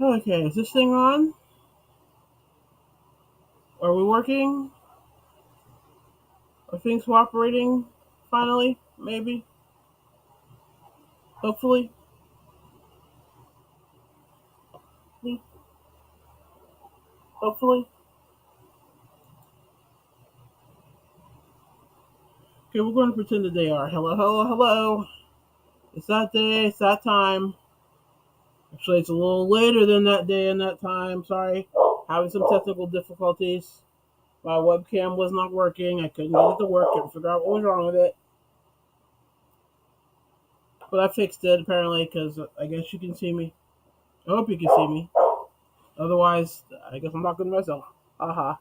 Okay, is this thing on? Are we working? Are things cooperating? Finally? Maybe? Hopefully? Hopefully? Okay, we're going to pretend that they are. Hello, hello, hello. It's that day, it's that time. Actually, it's a little later than that day and that time. Sorry. Having some technical difficulties. My webcam was not working. I couldn't get it to work. Couldn't figure out what was wrong with it. But I fixed it apparently because I guess you can see me. I hope you can see me. Otherwise, I guess I'm talking to myself. Haha.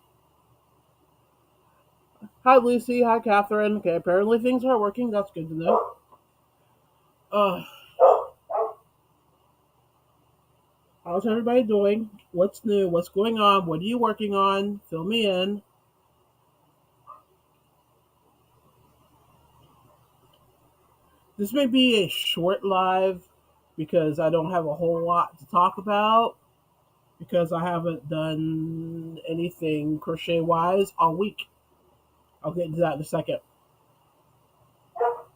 Hi, Lucy. Hi, Catherine. Okay, apparently things are working. That's good to know. Uh, how's everybody doing? What's new? What's going on? What are you working on? Fill me in. This may be a short live because I don't have a whole lot to talk about because I haven't done anything crochet wise all week. I'll get into that in a second.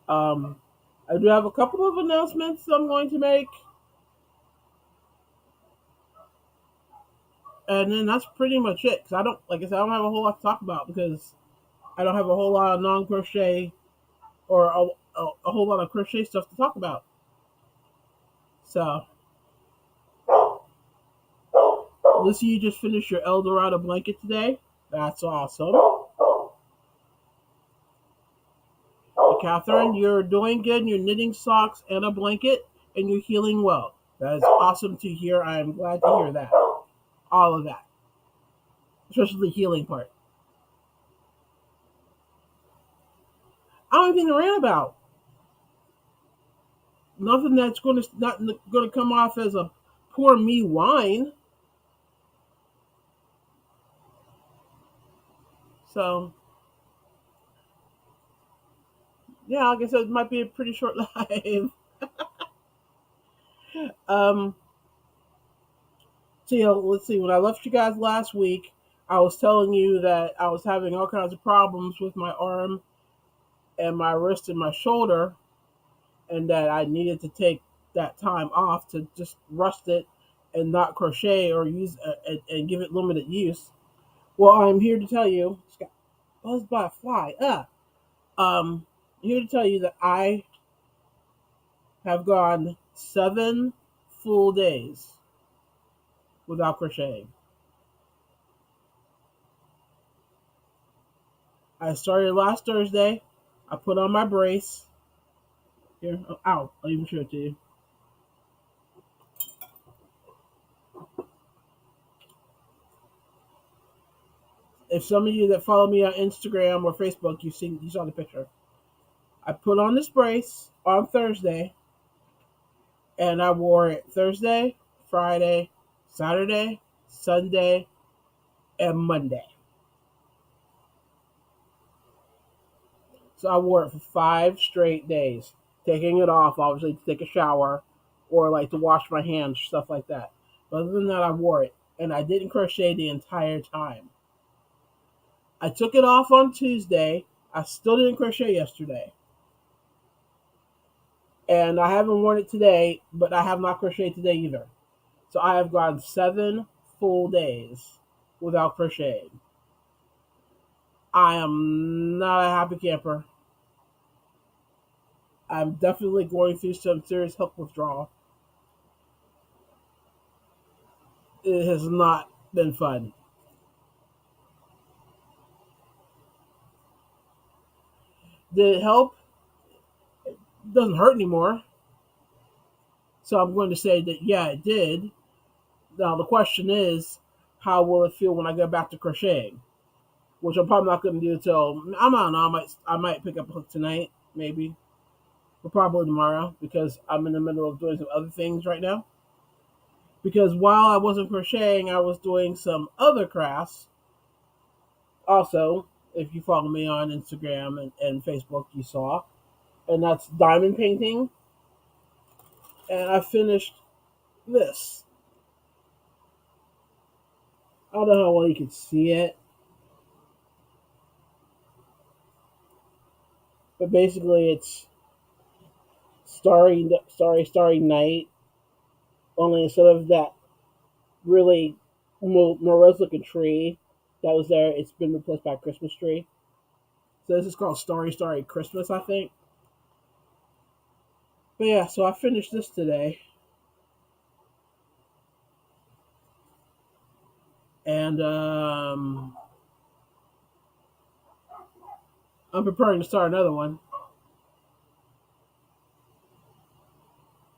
Um, I do have a couple of announcements I'm going to make, and then that's pretty much it. Because I don't, like I said, I don't have a whole lot to talk about because I don't have a whole lot of non crochet or a whole lot of crochet stuff to talk about. So, Lucy, you just finished your Eldorado blanket today. That's awesome. Catherine, you're doing good. You're knitting socks and a blanket, and you're healing well. That is awesome to hear. I am glad to hear that. All of that, especially the healing part. I don't even rant about nothing that's going to not going to come off as a poor me whine. So yeah, like I said, it might be a pretty short live. um, so let's see. When I left you guys last week, I was telling you that I was having all kinds of problems with my arm and my wrist and my shoulder, and that I needed to take that time off to just rest it and not crochet or use and give it limited use. Well, I'm here to tell you, it's got buzzed by a fly. I'm here to tell you that I have gone 7 full days without crocheting. I started last Thursday. I put on my brace. Here, oh, ow! I'll even show it to you. If some of you that follow me on Instagram or Facebook, you saw the picture. I put on this brace on Thursday, and I wore it Thursday, Friday, Saturday, Sunday, and Monday. So I wore it for 5 straight days, taking it off obviously to take a shower or like to wash my hands, stuff like that. But other than that, I wore it, and I didn't crochet the entire time. I took it off on Tuesday. I still didn't crochet yesterday. And I haven't worn it today, but I have not crocheted today either. So I have gone 7 full days without crocheting. I am not a happy camper. I'm definitely going through some serious help withdrawal. It has not been fun. Did it help? It doesn't hurt anymore. So I'm going to say that yeah, it did. Now the question is, how will it feel when I get back to crocheting? Which I'm probably not going to do until I don't know. I might pick up a hook tonight, maybe, but probably tomorrow because I'm in the middle of doing some other things right now. Because while I wasn't crocheting, I was doing some other crafts. Also, if you follow me on Instagram and Facebook, you saw, and that's diamond painting. And I finished this. I don't know how well you can see it, but basically it's starry night. Only instead of that really morose looking tree that was there, it's been replaced by a Christmas tree. So this is called Starry Christmas, I think. But yeah, so I finished this today, and I'm preparing to start another one.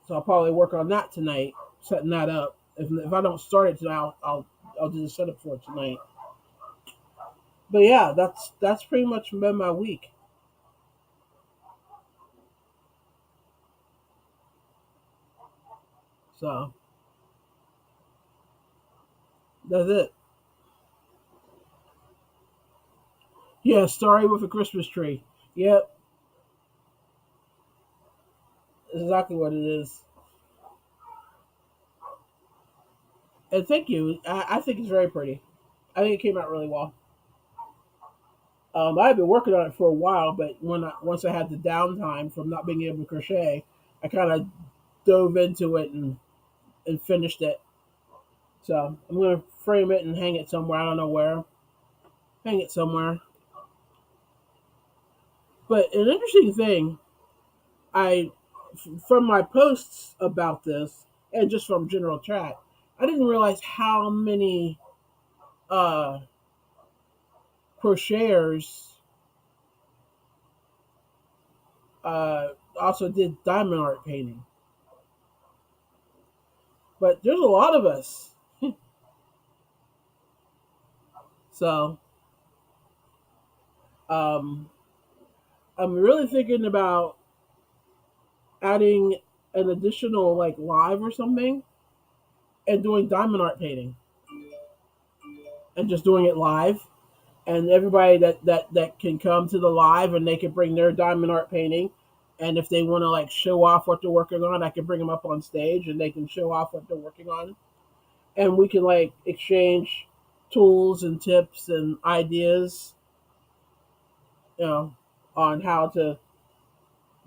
So I'll probably work on that tonight, setting that up. If I don't start it tonight, I'll do the setup for it tonight. But yeah, that's pretty much been my week. So that's it. Yeah, starry with a Christmas tree. Yep, exactly what it is. And thank you. I think it's very pretty. I think it came out really well. I've been working on it for a while, but once I had the downtime from not being able to crochet, I kind of dove into it and finished it. So I'm gonna frame it and hang it somewhere. I don't know where. Hang it somewhere. But an interesting thing, I from my posts about this and just from general chat, I didn't realize how many uh, crocheters also did diamond art painting. But there's a lot of us, so um, I'm really thinking about adding an additional like live or something and doing diamond art painting and just doing it live, and everybody that can come to the live and they can bring their diamond art painting, and if they want to like show off what they're working on, I can bring them up on stage and they can show off what they're working on, and we can like exchange tools and tips and ideas, you know, on how to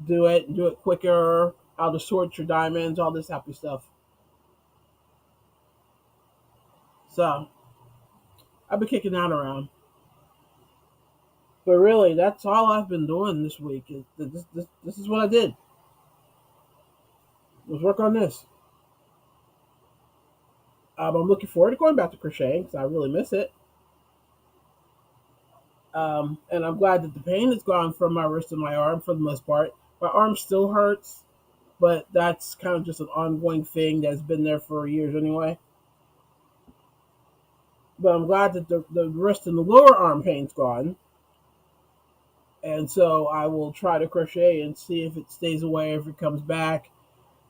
do it quicker, how to sort your diamonds, all this happy stuff. So I've been kicking that around. But really, that's all I've been doing this week. This is what I did. Was work on this. I'm looking forward to going back to crocheting because I really miss it. And I'm glad that the pain is gone from my wrist and my arm for the most part. My arm still hurts, but that's kind of just an ongoing thing that's been there for years anyway. But I'm glad that the wrist and the lower arm pain's gone. And so I will try to crochet and see if it stays away, if it comes back,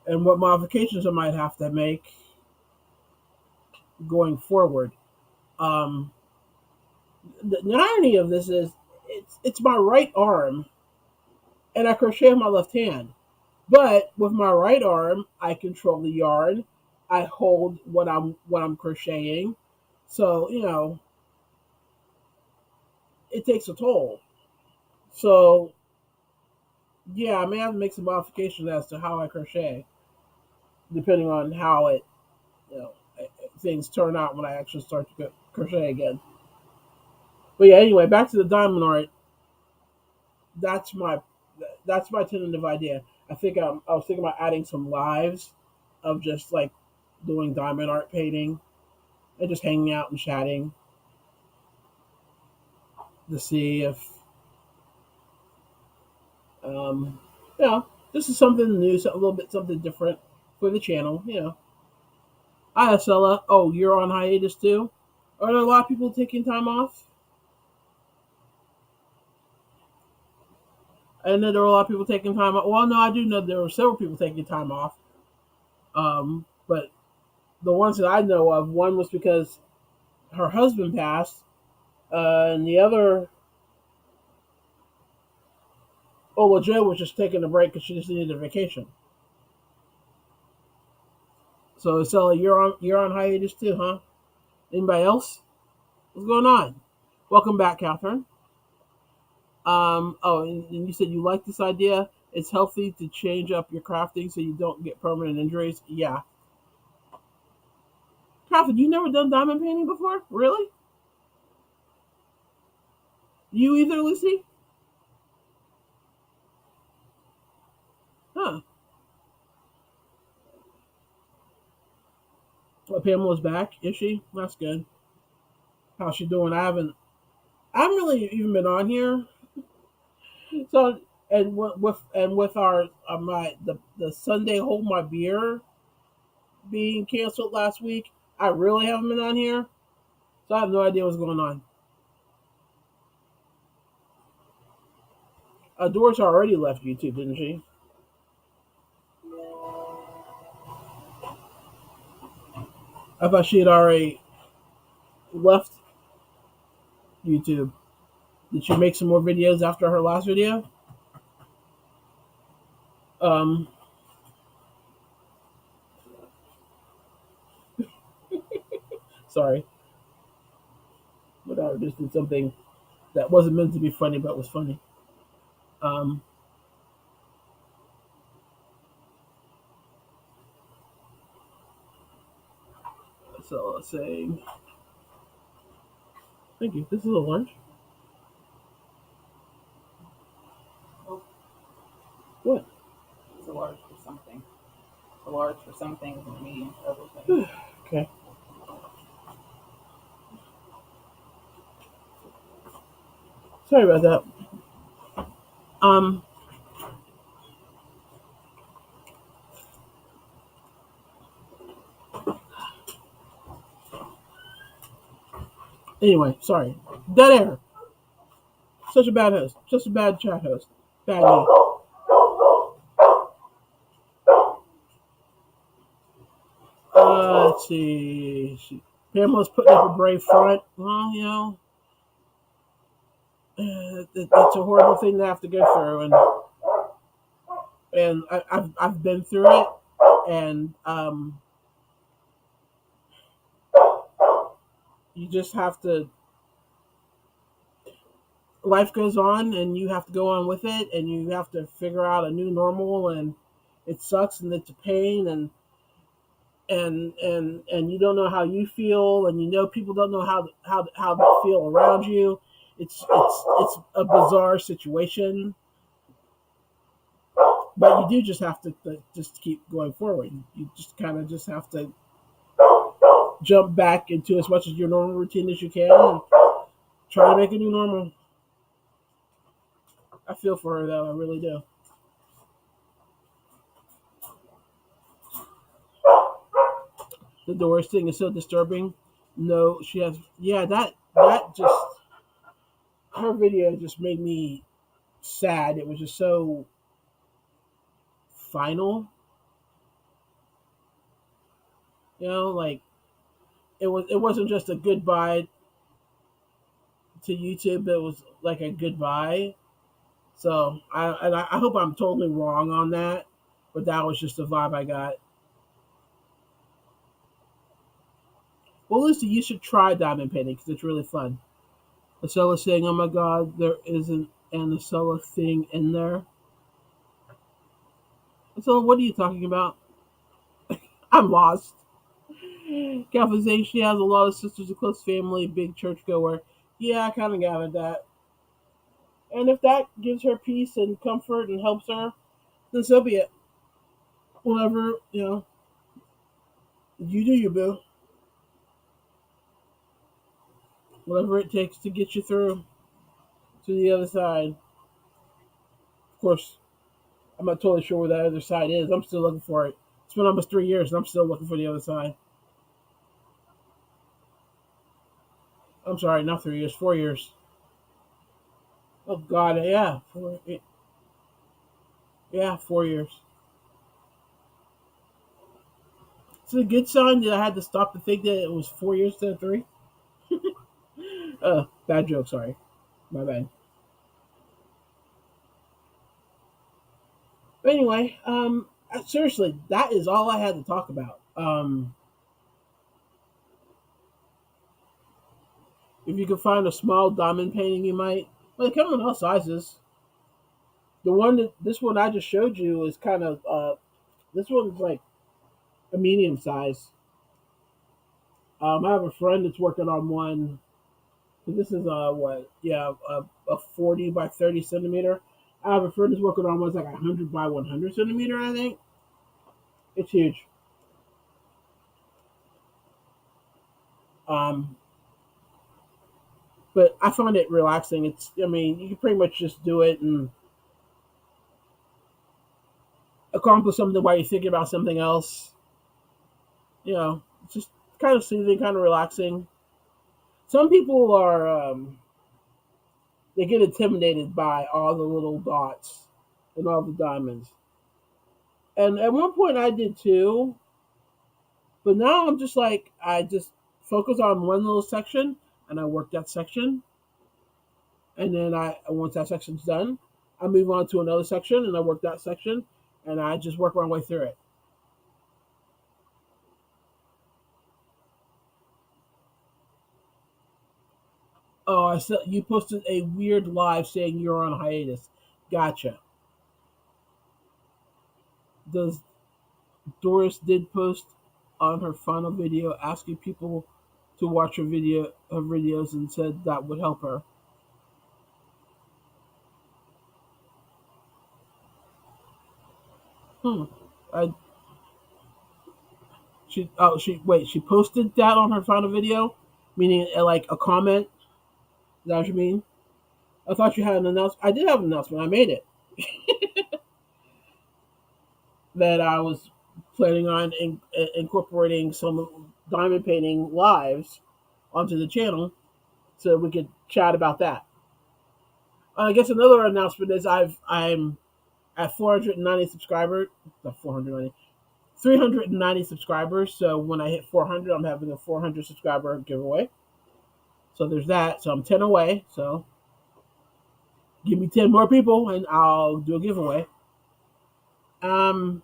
and what modifications I might have to make going forward. Um, the irony of this is it's my right arm, and I crochet with my left hand. But with my right arm, I control the yarn. I hold what I'm crocheting. So it takes a toll. So yeah, I may have to make some modifications as to how I crochet, depending on how it you know things turn out when I actually start to crochet again. But yeah, anyway, back to the diamond art. That's my that's my tentative idea. I was thinking about adding some lives of just like doing diamond art painting and just hanging out and chatting to see if um you know this is something new, a little bit something different for the channel. Hi Asella. Oh, you're on hiatus too. Are there a lot of people taking time off? I know there were a lot of people taking time off. Well, no, I do know there were several people taking time off. But the ones that I know of, one was because her husband passed, and the other, oh well, Joe was just taking a break because she just needed a vacation. So, Stella, you're on hiatus too, huh? Anybody else? What's going on? Welcome back, Catherine. And you said you like this idea. It's healthy to change up your crafting so you don't get permanent injuries. Yeah. Catherine, you never done diamond painting before? Really? You either, Lucy? Huh. Well, Pamela's back, is she? That's good. How's she doing? I haven't really even been on here. So, and with our my the Sunday hold my beer being canceled last week, I really haven't been on here. So I have no idea what's going on. Doris already left YouTube, didn't she? I thought she had already left YouTube. Did she make some more videos after her last video? Um, Sorry, but I just did something that wasn't meant to be funny, but was funny. Um, so let's say, thank you. This is a lunch. Oh, What? it's a large for something. A large for some things and a medium for other things. Okay. Sorry about that. Um. Anyway, sorry. Dead air. Such a bad host. Just a bad chat host. Bad me. Let's see. Pamela's putting up a brave front. Well, it's a horrible thing to have to go through, and I've been through it, and you just have to. Life goes on, and you have to go on with it, and you have to figure out a new normal, and it sucks, and it's a pain, and you don't know how you feel, and people don't know how they feel around you. It's a bizarre situation, but you do just have to just keep going forward. You just kind of just have to jump back into as much of your normal routine as you can and try to make a new normal. I feel for her though, I really do. The Doris thing is so disturbing. No, she has. Yeah, that just her video just made me sad. It was just so final. Like it wasn't just a goodbye to YouTube. It was like a goodbye. So I hope I'm totally wrong on that, but that was just the vibe I got. Well, Lucy, you should try diamond painting because it's really fun. Acela saying, "Oh my God, there isn't an Acela thing in there." So what are you talking about? I'm lost. Calvin saying she has a lot of sisters, a close family, big churchgoer. Yeah, I kind of gathered that. And if that gives her peace and comfort and helps her, then so be it. Whatever, you do you, boo. Whatever it takes to get you through to the other side. Of course, I'm not totally sure where that other side is. I'm still looking for it. It's been almost 3 years and I'm still looking for the other side. I'm sorry, not 3 years, 4 years. Oh God, yeah, yeah, 4 years. It's a good sign that I had to stop to think that it was 4 years instead of three. Bad joke. Sorry, my bad. But anyway, seriously, that is all I had to talk about. If you can find a small diamond painting, you might. Well, they come in all sizes. This one I just showed you is kind of this one's like a medium size. I have a friend that's working on one. This is what? Yeah, a 40 by 30 centimeter. I have a friend that's working on one's like 100 by 100 centimeter. I think it's huge. Um, but I find it relaxing. I mean, you can pretty much just do it and accomplish something while you're thinking about something else. You know, it's just kind of soothing, kind of relaxing. Some people are they get intimidated by all the little dots and all the diamonds. And at one point I did too, but now I'm just like I just focus on one little section and I work that section, and then I once that section's done, I move on to another section and I work that section, and I just work my way through it. Oh, I said you posted a weird live saying you're on hiatus. Gotcha. Does Doris did post on her final video asking people to watch her videos and said that would help her. Hmm. I she wait she posted that on her final video, meaning like a comment. Is that what you mean? I thought you had an announcement. I did have an announcement. I made it that I was planning on incorporating some diamond painting lives onto the channel so we could chat about that. I guess another announcement is I'm at 490 subscribers, not 490, 390 subscribers. So when I hit 400, I'm having a 400 subscriber giveaway. So there's that. So I'm 10 away. So give me 10 more people and I'll do a giveaway. Um,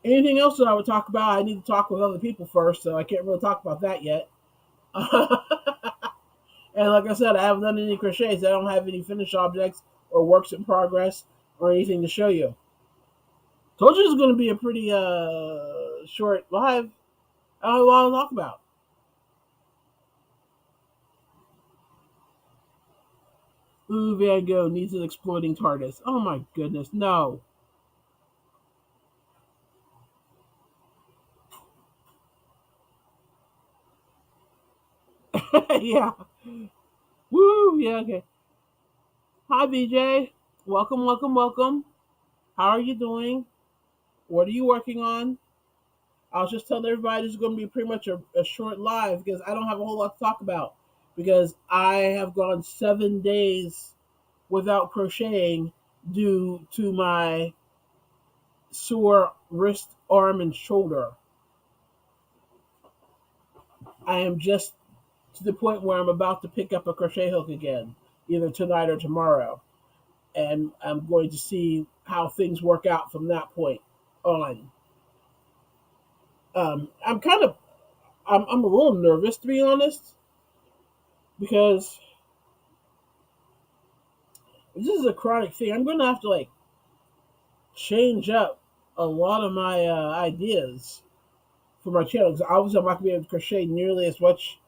Anything else that I would talk about? I need to talk with other people first, so I can't really talk about that yet. And like I said, I haven't done any crochets. I don't have any finished objects or works in progress or anything to show you. Told you it was going to be a pretty short live. I don't have a lot to talk about. Ooh, Van Gogh needs an exploding TARDIS. Oh my goodness, no. Yeah. Woo, yeah, okay. Hi, BJ. Welcome, welcome, welcome. How are you doing? What are you working on? I was just telling everybody this is going to be pretty much a short live because I don't have a whole lot to talk about because I have gone 7 days without crocheting due to my sore wrist, arm, and shoulder. I am just to the point where I'm about to pick up a crochet hook again, either tonight or tomorrow, and I'm going to see how things work out from that point on. I'm kind of I'm a little nervous to be honest because this is a chronic thing. I'm going to have to like change up a lot of my ideas for my channel because obviously I'm not going to be able to crochet nearly as much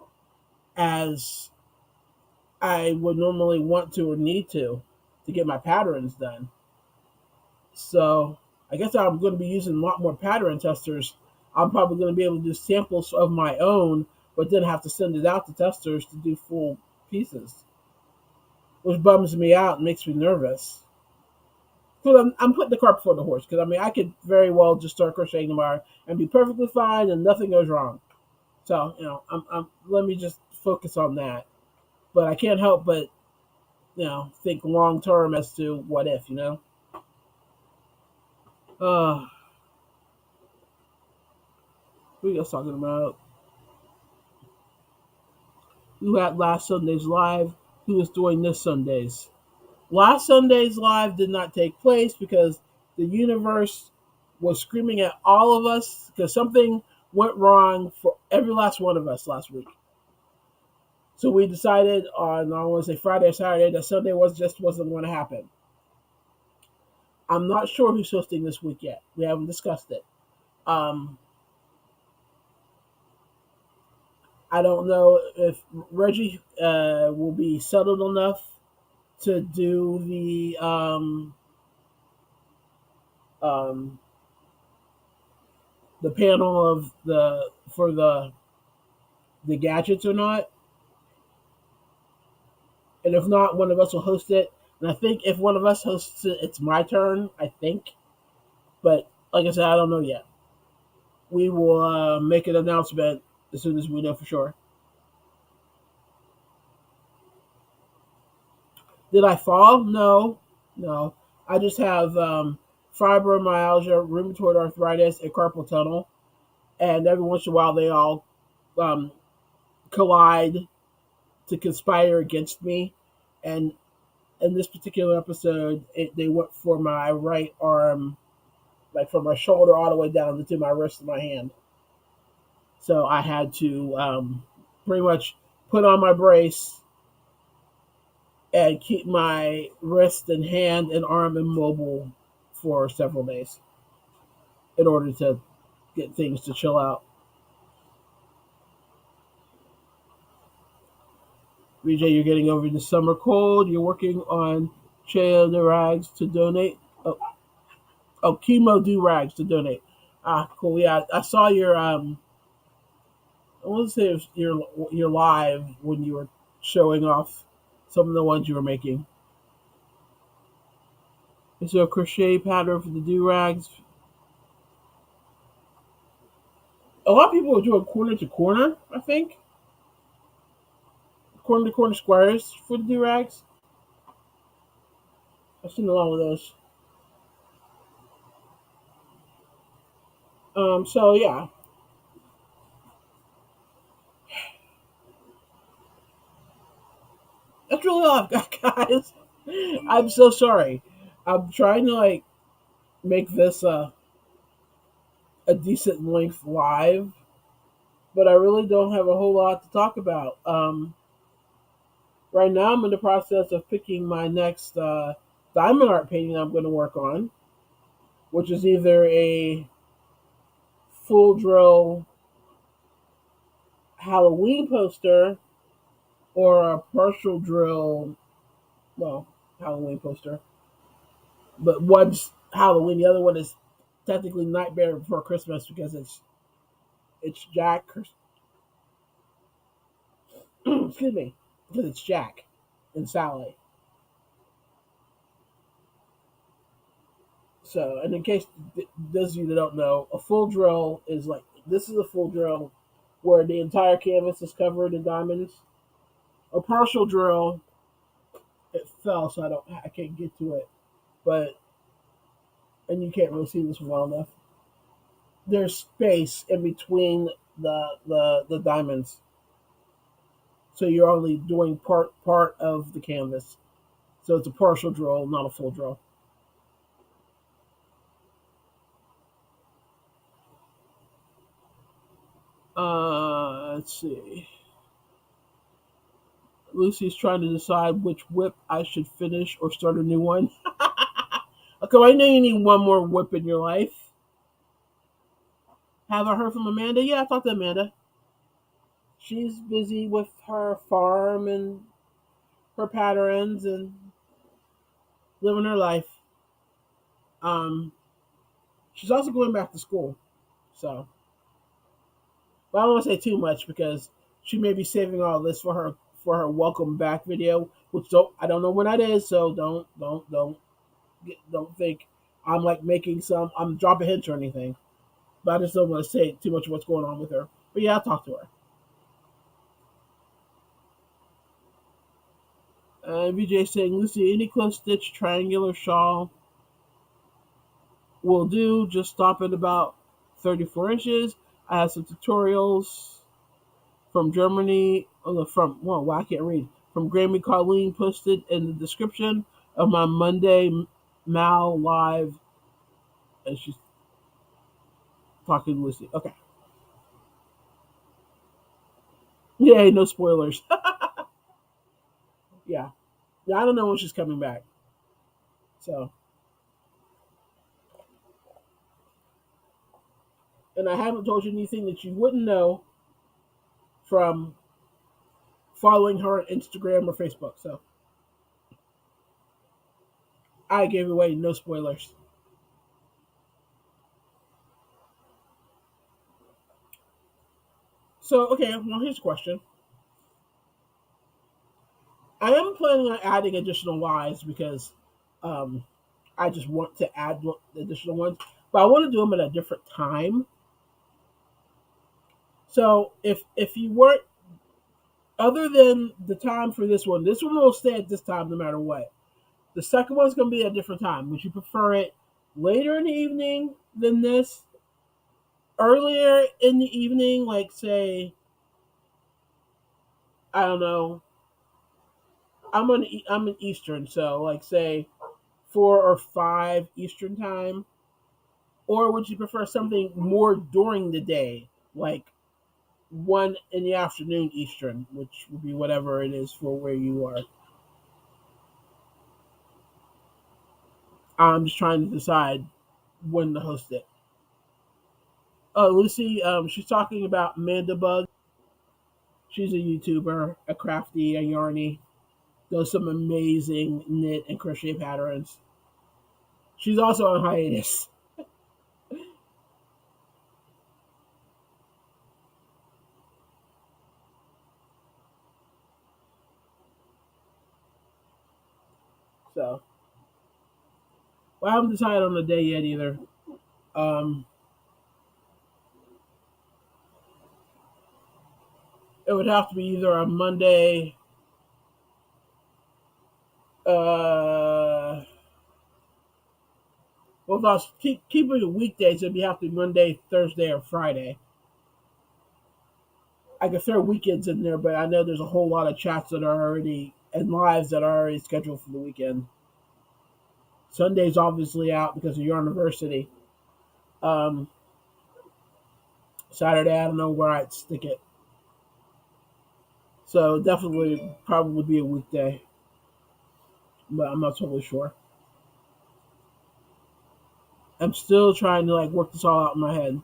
as I would normally want to or need to get my patterns done. So I guess I'm going to be using a lot more pattern testers. I'm probably going to be able to do samples of my own, but then have to send it out to testers to do full pieces, which bums me out and makes me nervous. Because I'm putting the cart before the horse. Because I mean, I could very well just start crocheting tomorrow and be perfectly fine and nothing goes wrong. So let me just focus on that. But I can't help but think long term as to what if Uh, who are you guys talking about? Who had last Sunday's live? Who is doing this Sunday's? Last Sunday's live did not take place because the universe was screaming at all of us because something went wrong for every last one of us last week. So we decided on, I want to say Friday or Saturday, that Sunday wasn't going to happen. I'm not sure who's hosting this week yet. We haven't discussed it. Um, I don't know if Reggie will be settled enough to do um, the panel of the for the gadgets or not. And if not, one of us will host it. And I think if one of us hosts it, it's my turn. I think, but like I said, I don't know yet. We will make an announcement as soon as we know for sure. Did I fall? No, no. I just have fibromyalgia, rheumatoid arthritis, and carpal tunnel, and every once in a while they all um, collide to conspire against me. And in this particular episode, they went for my right arm, like from my shoulder all the way down to my wrist and my hand. So I had to pretty much put on my brace and keep my wrist and hand and arm immobile for several days in order to get things to chill out. BJ, you're getting over the summer cold. You're working on Cheo the Rags to donate. Oh, oh, chemo do rags to donate. Ah, cool. Yeah, I saw your I want to say it was your live when you were showing off some of the ones you were making. Is there a crochet pattern for the do rags? A lot of people are doing corner to corner. I think corner to corner squares for the do rags. I've seen a lot of those. So yeah, that's really all I've got, guys. I'm so sorry. I'm trying to like make this a decent length live, but I really don't have a whole lot to talk about. Right now, I'm in the process of picking my next diamond art painting I'm going to work on, which is either a full drill Halloween poster or a partial drill, well, Halloween poster. But one's Halloween, the other one is technically Nightmare Before Christmas because it's Jack. Excuse me, because it's Jack and Sally. So, and in case those of you that don't know, a full drill is like this is a full drill where the entire canvas is covered in diamonds. A partial drill, it fell, so I can't get to it, but and you can't really see this one well enough. There's space in between the diamonds, so you're only doing part of the canvas. So it's a partial drill, not a full drill. Let's see. Lucy's trying to decide which whip I should finish or start a new one. Okay, well, I know you need one more whip in your life. Have I heard from Amanda? Yeah, I talked to Amanda. She's busy with her farm and her patterns and living her life. Um, she's also going back to school. So, but I don't want to say too much because she may be saving all this for her welcome back video, which I don't know when that is. So don't think I'm like making I'm dropping hints or anything. But I just don't want to say too much of what's going on with her. But yeah, I'll talk to her. VJ saying, Lucy, any close stitch triangular shawl will do. Just stop at about 34 inches. I have some tutorials from Germany. From well, I can't read. From Grammy Colleen posted in the description of my Monday Mal live, and she's talking to Lucy. Okay, yay, no spoilers. Yeah, I don't know when she's coming back. So, and I haven't told you anything that you wouldn't know from following her on Instagram or Facebook. So I gave away no spoilers. So okay, well here's a question. I am planning on adding additional lives because um, I just want to add additional ones, but I want to do them at a different time. So if you weren't other than the time for this one will stay at this time no matter what. The second one's going to be at a different time. Would you prefer it later in the evening than this? Earlier in the evening, like say, I don't know. I'm in Eastern, so like say 4 or 5 Eastern time, or would you prefer something more during the day, like 1 in the afternoon Eastern, which would be whatever it is for where you are? I'm just trying to decide when to host it. Oh, Lucy, she's talking about Amanda Bug. She's a YouTuber, a crafty, a yarny, does some amazing knit and crochet patterns. She's also on hiatus. So, well, I haven't decided on the day yet either. Um, it would have to be either a Monday, well, if I was keeping it weekdays, it'd have to be Monday, Thursday, or Friday. I could throw weekends in there, but I know there's a whole lot of chats that are already and lives that are already scheduled for the weekend. Sunday's obviously out because of your university. Um, Saturday, I don't know where I'd stick it. So definitely, probably be a weekday, but I'm not totally sure. I'm still trying to like work this all out in my head.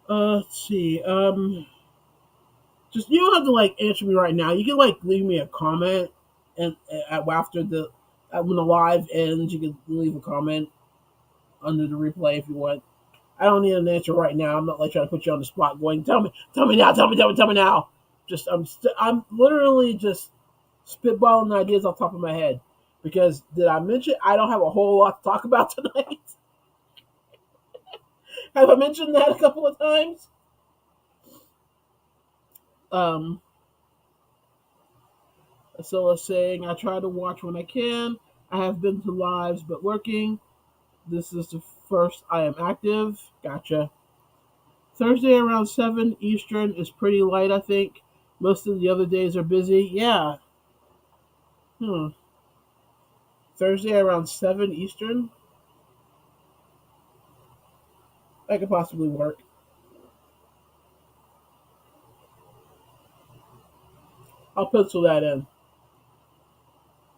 Let's see. Just you don't have to like answer me right now. You can like leave me a comment, and after the when the live ends, you can leave a comment under the replay if you want. I don't need an answer right now. I'm not like trying to put you on the spot. Going, tell me now, tell me now. Just I'm literally just spitballing ideas off the top of my head. Because did I mention I don't have a whole lot to talk about tonight? Have I mentioned that a couple of times? Um, so let's saying I try to watch when I can. I have been to lives but working. This is the first I am active. Gotcha. Thursday around 7 Eastern is pretty light, I think. Most of the other days are busy. Yeah. Hmm. Thursday around 7 Eastern? That could possibly work. I'll pencil that in.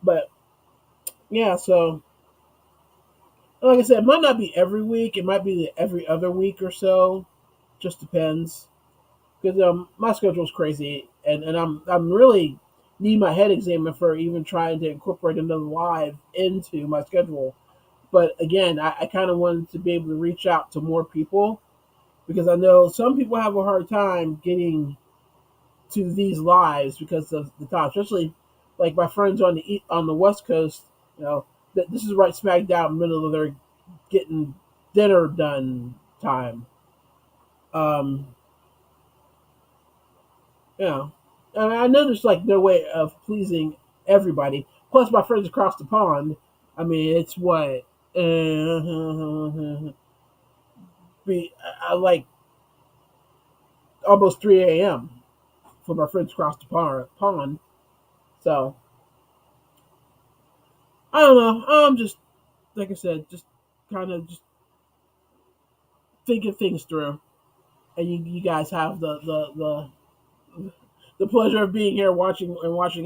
But yeah, so like I said, it might not be every week. It might be every other week or so. Just depends. Because my schedule's crazy, and I'm really need my head examined for even trying to incorporate another live into my schedule. But again, I kind of wanted to be able to reach out to more people because I know some people have a hard time getting to these lives because of the time, especially like my friends on the West Coast. You know, this is right smack down in the middle of their getting dinner done time. Um, you know, and I know there's like no way of pleasing everybody. Plus, my friends across the pond. I mean, it's what be I like almost 3 a.m. for my friends across the pond. So I don't know. I'm just like I said, just kind of just thinking things through, and you guys have the pleasure of being here watching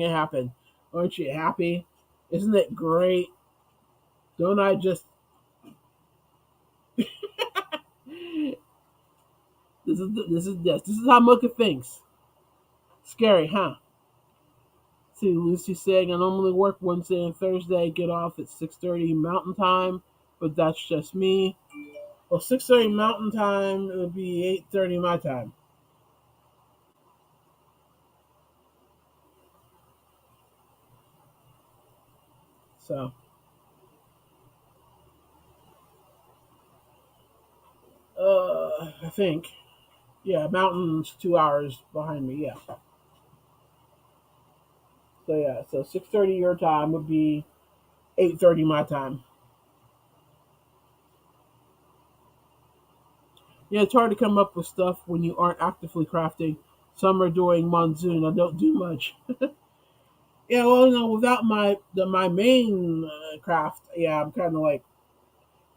it happen. Aren't you happy? Isn't it great? Don't I just this is how Mocha thinks. Scary, huh? See, Lucy saying I normally work Wednesday and Thursday, get off at 6:30 Mountain Time, but that's just me. Well, 6:30 Mountain Time, it would be 8:30 my time. So, I think, yeah, Mountain's 2 hours behind me. Yeah. So yeah, so 6:30 your time would be 8:30 my time. Yeah, it's hard to come up with stuff when you aren't actively crafting. Some are doing monsoon. I don't do much. Yeah, well, without my main craft, yeah, I'm kind of like,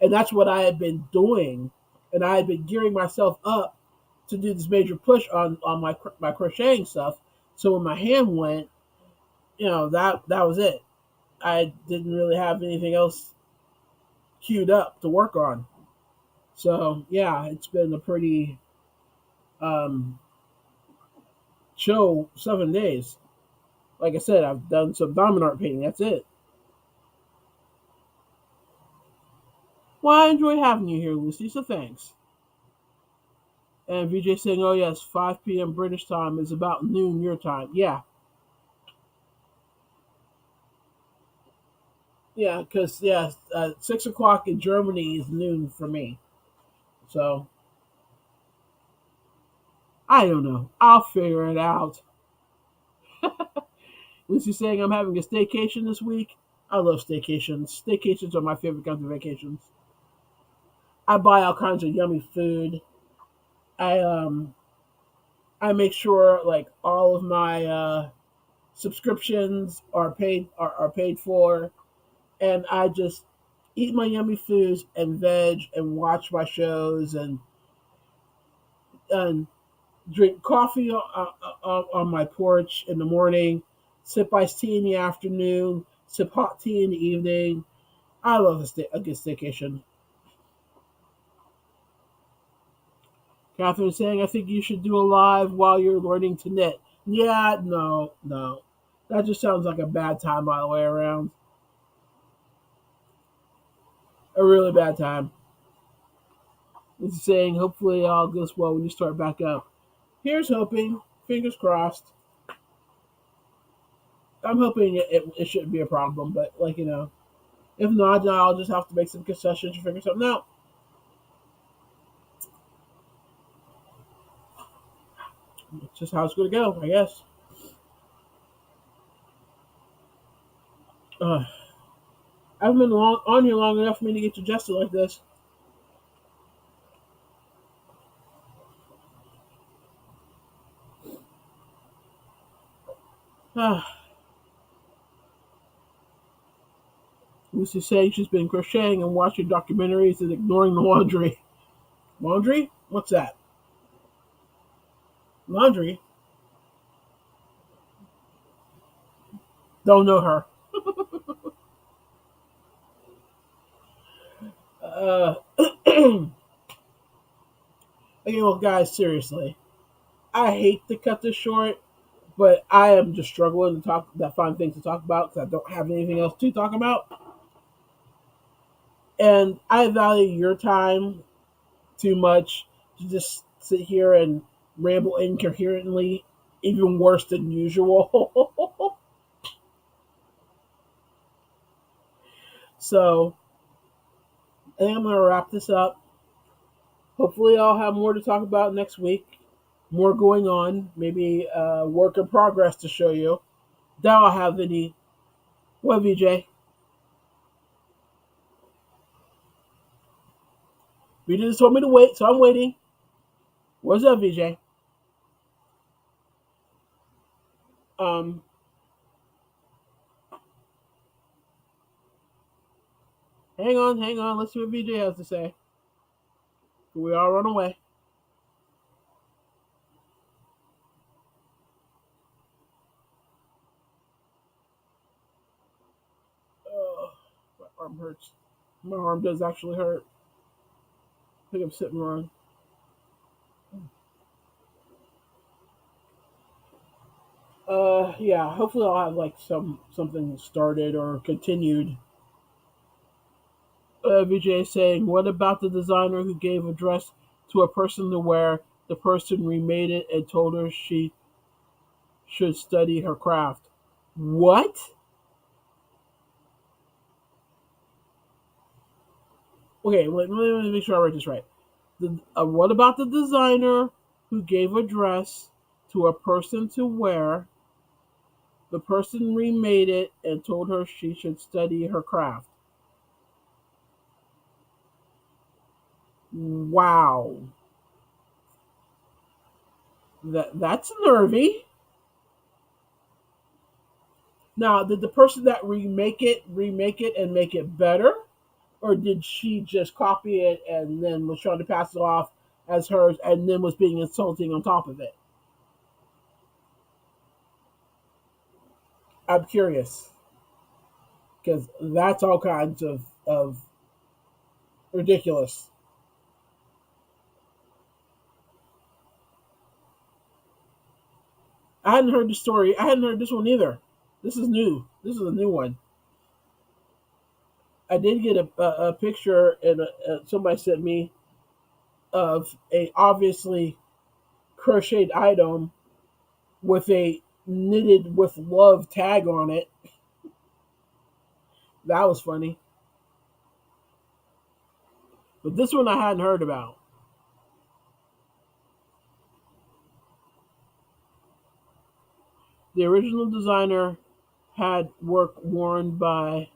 and that's what I had been doing, and I had been gearing myself up to do this major push on my crocheting stuff. So when my hand went, that was it. I didn't really have anything else queued up to work on. So yeah, it's been a pretty um, chill 7 days. Like I said, I've done some diamond art painting. That's it. Well, I enjoy having you here, Lucy. So thanks. And VJ saying, "Oh yes, 5 p.m. British time is about noon your time." Yeah, yeah, because 6 o'clock in Germany is noon for me. So I don't know. I'll figure it out. Lucy saying, "I'm having a staycation this week." I love staycations. Staycations are my favorite kinds of vacations. I buy all kinds of yummy food. I I make sure like all of my subscriptions are paid for, and I just eat my yummy foods and veg and watch my shows and drink coffee on my porch in the morning, sip iced tea in the afternoon, sip hot tea in the evening. I love a good staycation. Catherine saying, I think you should do a live while you're learning to knit. Yeah, no, no. That just sounds like a bad time all the way around. A really bad time. It's saying, hopefully all goes well when you start back up. Here's hoping. Fingers crossed. I'm hoping it shouldn't be a problem, but if not, then I'll just have to make some concessions to figure something out. It's just how it's going to go, I guess. Uh, I haven't been on here long enough for me to get adjusted like this. Lucy's saying she's been crocheting and watching documentaries and ignoring the laundry. Laundry? What's that? Laundry? Don't know her. Okay, well, guys, seriously, I hate to cut this short, but I am just struggling to find things to talk about because I don't have anything else to talk about. And I value your time too much to just sit here and ramble incoherently, even worse than usual. So I think I'm going to wrap this up. Hopefully, I'll have more to talk about next week. More going on, maybe work in progress to show you. Doubt I'll have any. What, VJ? VJ just told me to wait, so I'm waiting. What's up, VJ? Um, hang on. Let's see what VJ has to say. We all run away. My arm hurts. My arm does actually hurt. I think I'm sitting wrong. Yeah. Hopefully, I'll have like something started or continued. VJ is saying, what about the designer who gave a dress to a person to wear? The person remade it and told her she should study her craft. What? Okay, let me make sure I read this right. What about the designer who gave a dress to a person to wear? The person remade it and told her she should study her craft. Wow, that's nervy. Now, did the person that remake it and make it better, or did she just copy it and then was trying to pass it off as hers, and then was being insulting on top of it? I'm curious because that's all kinds of ridiculous. I hadn't heard the story. I hadn't heard this one either. This is new. This is a new one. I did get a picture, and somebody sent me of a obviously crocheted item with a knitted with love tag on it. That was funny. But this one I hadn't heard about. The original designer had work worn by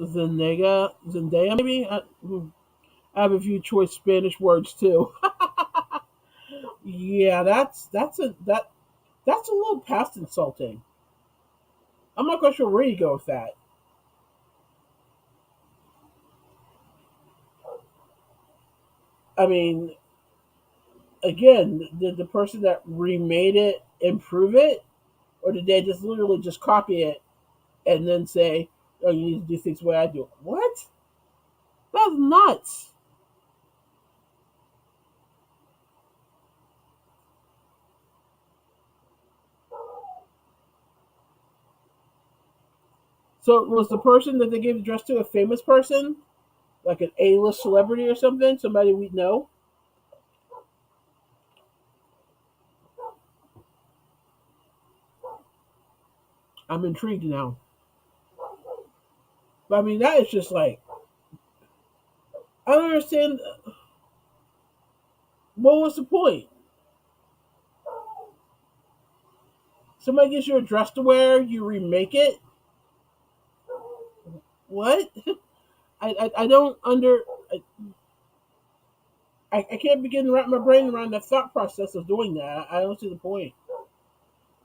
Zendaya maybe. I have a few choice Spanish words too. Yeah, that's a little past insulting. I'm not quite sure where you go with that. I mean, again, did the person that remade it improve it, or did they just literally just copy it and then say, "Oh, you need to do things the way I do"? What? That's nuts. So was the person that they gave the dress to a famous person, like an A-list celebrity or something, somebody we know? I'm intrigued now. But I mean, that is just like I don't understand. What was the point? Somebody gives you a dress to wear, you remake it. What? I don't under. I can't begin to wrap my brain around the thought process of doing that. I don't see the point.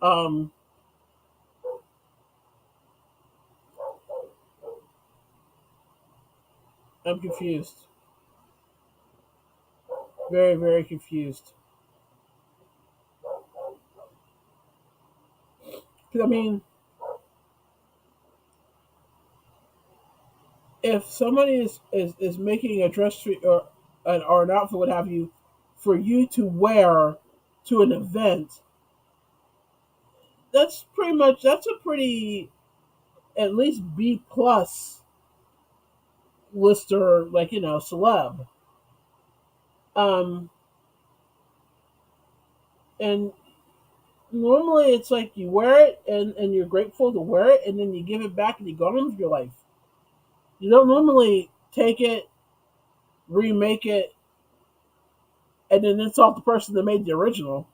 Um, I'm confused. Very, very confused. Because I mean, if somebody is making a dress or an outfit, what have you, for you to wear to an event, that's a pretty at least B plus lister, like celeb. Um, and normally it's like you wear it and you're grateful to wear it, and then you give it back and you go on with your life. You don't normally take it, remake it, and then insult the person that made the original.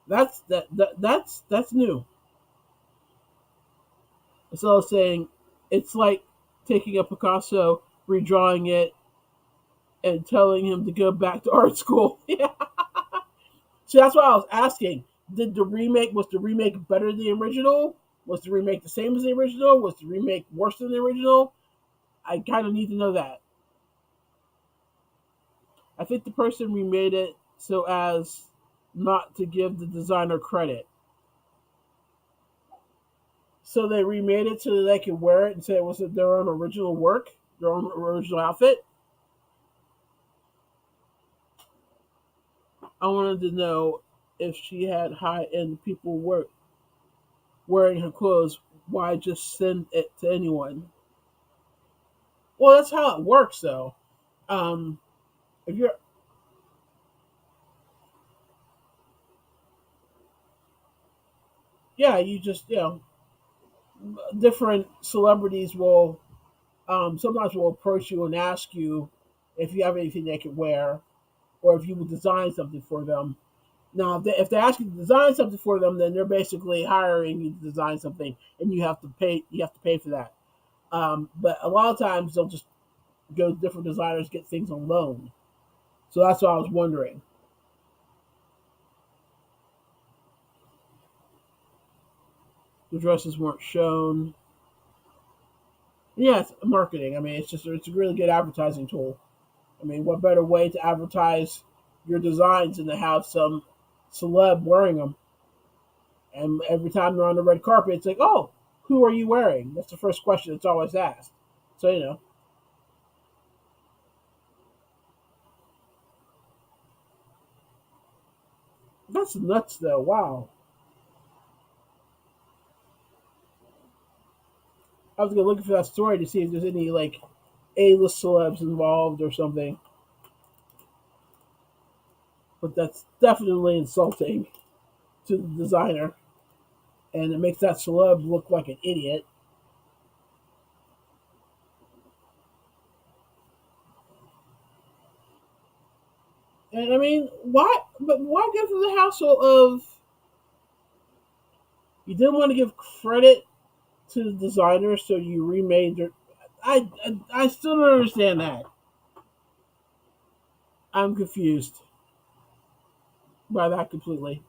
That's new. So I was saying, it's like taking a Picasso, redrawing it, and telling him to go back to art school. Yeah. So that's why I was asking: was the remake better than the original? Was the remake the same as the original? Was the remake worse than the original? I kind of need to know that. I think the person remade it so as not to give the designer credit. So they remade it so that they could wear it and say it was their own original work, their own original outfit. I wanted to know if she had high end people wearing her clothes. Why just send it to anyone? Well, that's how it works, though. Um, if you're, yeah, you just different celebrities will sometimes will approach you and ask you if you have anything they could wear or if you would design something for them. Now, if they ask you to design something for them, then they're basically hiring you to design something, and you have to pay. You have to pay for that. But a lot of times they'll just go to different designers, get things on loan. So that's what I was wondering. The dresses weren't shown. Yeah, it's marketing. I mean, it's a really good advertising tool. I mean, what better way to advertise your designs than to have some celeb wearing them? And every time they're on the red carpet, it's like, oh, who are you wearing? That's the first question that's always asked. So that's nuts, though. Wow. I was gonna look for that story to see if there's any like A-list celebs involved or something, but that's definitely insulting to the designer, and it makes that celeb look like an idiot. And I mean, why? But why give them the hassle of you didn't want to give credit to the designer, so you remade their. I still don't understand that. I'm confused by that completely.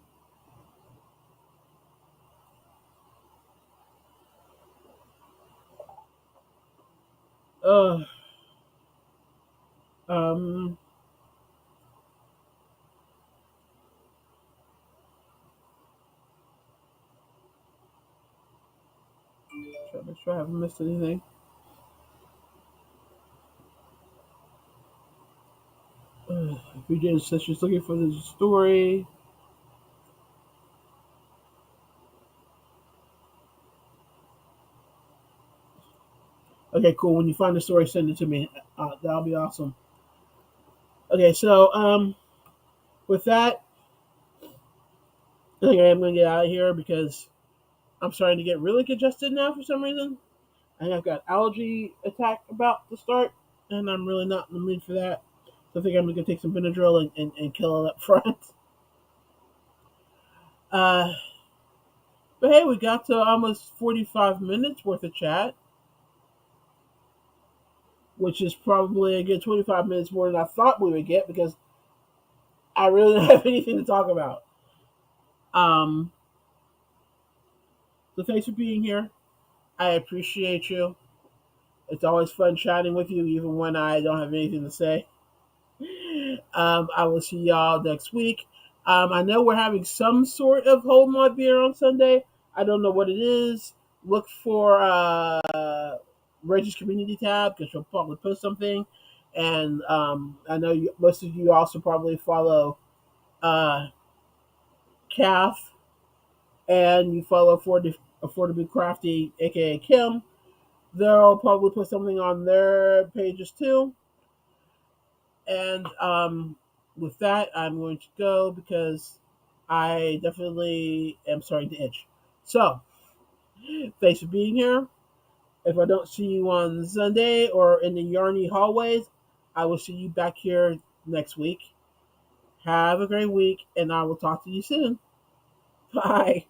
Uh, um, trying to make sure I haven't missed anything. VJ says she's looking for the story. Okay, cool. When you find the story, send it to me. That'll be awesome. Okay, so with that, I think I'm gonna get out of here because I'm starting to get really congested now for some reason. I think I've got allergy attack about to start, and I'm really not in the mood for that. So I think I'm gonna take some Benadryl and kill it up front. Uh, but hey, we got to almost 45 minutes worth of chat, which is probably a good 25 minutes more than I thought we would get because I really don't have anything to talk about. Um, so thanks for being here. I appreciate you. It's always fun chatting with you, even when I don't have anything to say. I will see y'all next week. I know we're having some sort of hold my beer on Sunday. I don't know what it is. Look for Reggie's community tab because she'll probably post something. And I know most of you also probably follow uh, Calf and you follow Affordably Crafty, aka Kim. They'll probably put something on their pages too. And with that, I'm going to go because I definitely am starting to itch. So, thanks for being here. If I don't see you on Sunday or in the Yarny hallways, I will see you back here next week. Have a great week, and I will talk to you soon. Bye.